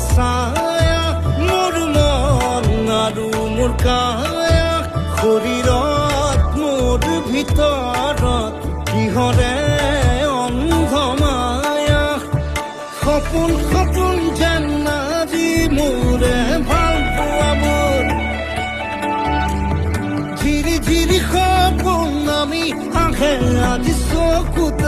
ছায়া মোৰ মন আৰু মোৰ কায়া শৰীৰত মোৰ ভিতৰত কিহৰে অন্ধ মায়া সপোন সপোন যেন আজি মোৰে ভাল পোৱাবোৰ ঝিৰি ঝিৰি সপোন আমি আহে আজি চকুত